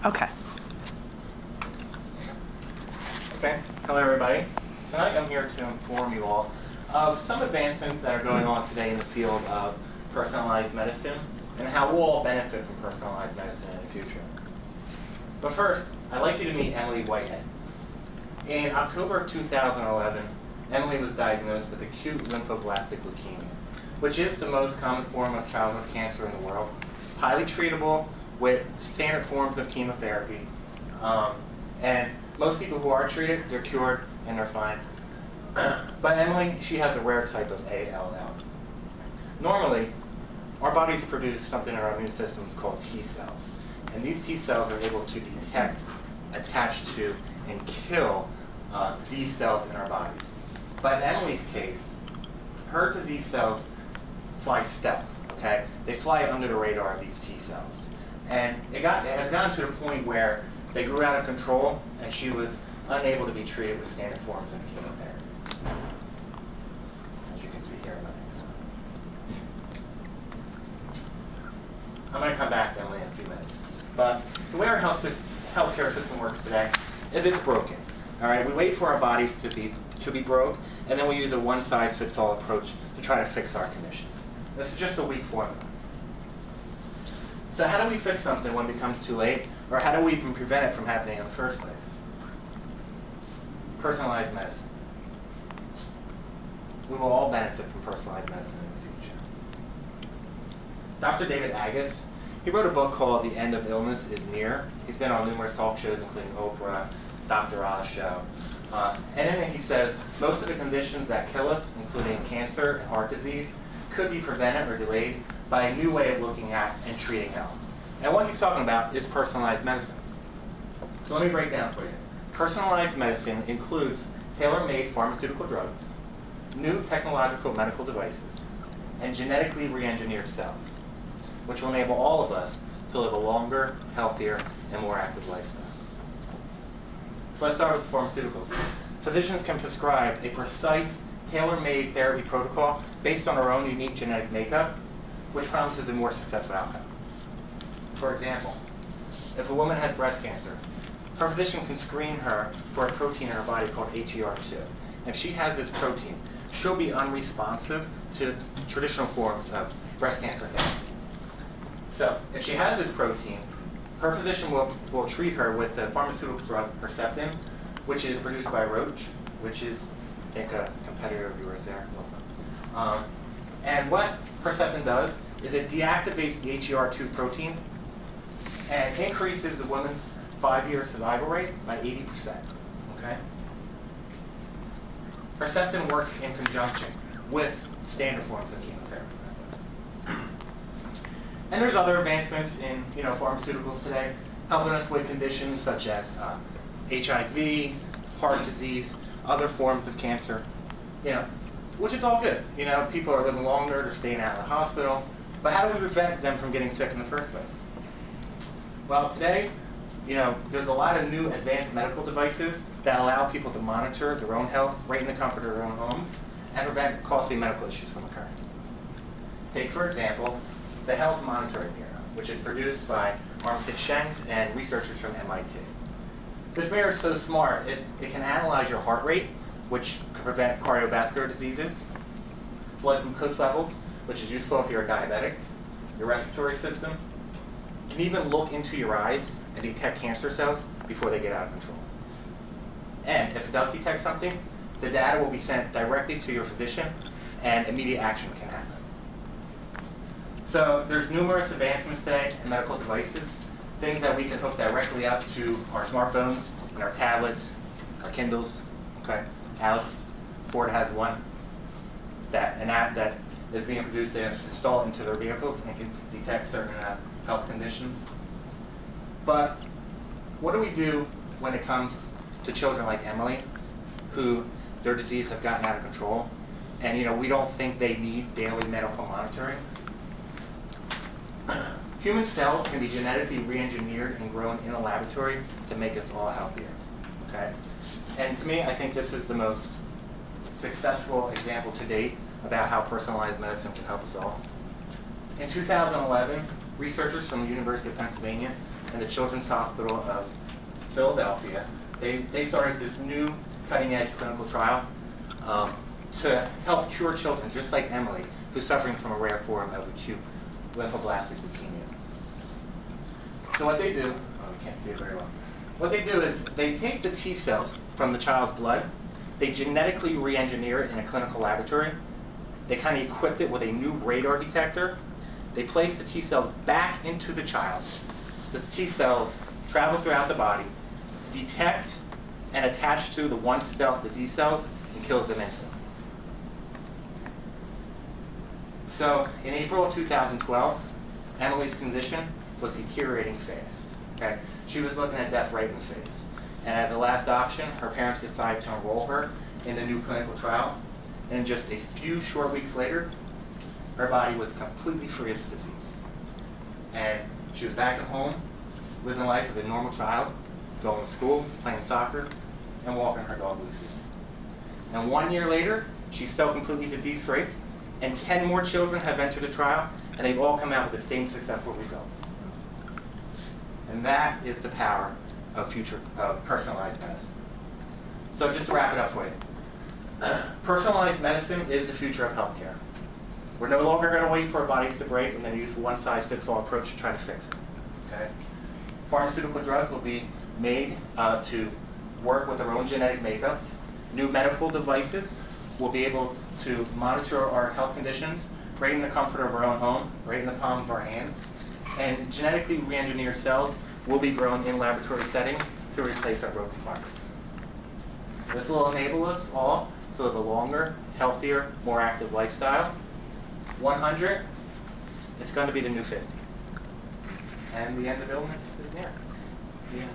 Okay. Okay. Hello, everybody. Tonight I'm here to inform you all of some advancements that are going on today in the field of personalized medicine and how we'll all benefit from personalized medicine in the future. But first, I'd like you to meet Emily Whitehead. In October of 2011, Emily was diagnosed with acute lymphoblastic leukemia, which is the most common form of childhood cancer in the world. It's highly treatable with standard forms of chemotherapy. And most people who are treated, they're cured and they're fine. But Emily, she has a rare type of ALL. Normally, our bodies produce something in our immune systems called T cells. And these T cells are able to detect, attach to, and kill disease cells in our bodies. But in Emily's case, her disease cells fly stealth, okay? They fly under the radar of these T cells. And it has gotten to the point where they grew out of control, and she was unable to be treated with standard forms of chemotherapy. As you can see here in my next slide. I'm going to come back to Emily in a few minutes. But the way our healthcare system works today is it's broken. All right, we wait for our bodies to be broke, and then we use a one-size-fits-all approach to try to fix our conditions. This is just a weak formula. So how do we fix something when it becomes too late? Or how do we even prevent it from happening in the first place? Personalized medicine. We will all benefit from personalized medicine in the future. Dr. David Agus, he wrote a book called The End of Illness is Near. He's been on numerous talk shows, including Oprah, Dr. Oz show. And in it he says, most of the conditions that kill us, including cancer and heart disease, could be prevented or delayed by a new way of looking at and treating health. And what he's talking about is personalized medicine. So let me break down for you. Personalized medicine includes tailor-made pharmaceutical drugs, new technological medical devices, and genetically re-engineered cells, which will enable all of us to live a longer, healthier, and more active lifestyle. So let's start with pharmaceuticals. Physicians can prescribe a precise, tailor-made therapy protocol based on our own unique genetic makeup, which promises a more successful outcome. For example, if a woman has breast cancer, her physician can screen her for a protein in her body called HER2. If she has this protein, she'll be unresponsive to traditional forms of breast cancer therapy. So if she has this protein, her physician will treat her with the pharmaceutical drug Herceptin, which is produced by Roche, which is, I think, a competitor of yours there, Wilson. And what Herceptin does is it deactivates the HER2 protein and increases the woman's 5-year survival rate by 80%. Okay? Herceptin works in conjunction with standard forms of chemotherapy. And there's other advancements in pharmaceuticals today, helping us with conditions such as HIV, heart disease, other forms of cancer, which is all good. People are living longer, they're staying out of the hospital, but how do we prevent them from getting sick in the first place? Well, today, there's a lot of new advanced medical devices that allow people to monitor their own health right in the comfort of their own homes and prevent costly medical issues from occurring. Take, for example, the Health Monitoring Mirror, which is produced by Armitage Shanks and researchers from MIT. This mirror is so smart, it can analyze your heart rate, which can prevent cardiovascular diseases, blood glucose levels, which is useful if you're a diabetic, your respiratory system. It can even look into your eyes and detect cancer cells before they get out of control. And if it does detect something, the data will be sent directly to your physician and immediate action can happen. So there's numerous advancements today in medical devices, things that we can hook directly up to our smartphones and our tablets, our Kindles. Okay, Alex, Ford has one, an app that is being produced. They install it into their vehicles and can detect certain health conditions. But what do we do when it comes to children like Emily, who their disease have gotten out of control, and we don't think they need daily medical monitoring? Human cells can be genetically re-engineered and grown in a laboratory to make us all healthier. Okay? And to me, I think this is the most successful example to date about how personalized medicine can help us all. In 2011, researchers from the University of Pennsylvania and the Children's Hospital of Philadelphia, they started this new cutting-edge clinical trial to help cure children, just like Emily, who's suffering from a rare form of acute lymphoblastic leukemia. So what they do, oh, you can't see it very well. What they do is they take the T cells from the child's blood, they genetically re-engineer it in a clinical laboratory, they kind of equipped it with a new radar detector, they place the T cells back into the child. The T cells travel throughout the body, detect and attach to the once-stealth disease cells, and kills them instantly. So in April of 2012, Emily's condition was deteriorating fast. Okay? She was looking at death right in the face. And as a last option, her parents decided to enroll her in the new clinical trial. And just a few short weeks later, her body was completely free of the disease. And she was back at home, living life as a normal child, going to school, playing soccer, and walking her dog Lucy. And 1 year later, she's still completely disease-free, and 10 more children have entered the trial, and they've all come out with the same successful results. And that is the power of personalized medicine. So just to wrap it up for you, personalized medicine is the future of healthcare. We're no longer going to wait for our bodies to break and then use a one-size-fits-all approach to try to fix it. Okay? Pharmaceutical drugs will be made to work with our own genetic makeups. New medical devices will be able to monitor our health conditions right in the comfort of our own home, right in the palm of our hands. And genetically re-engineered cells will be grown in laboratory settings to replace our broken fibers. This will enable us all to live a longer, healthier, more active lifestyle. 100, it's going to be the new 50. And the end of illness is near. Yeah.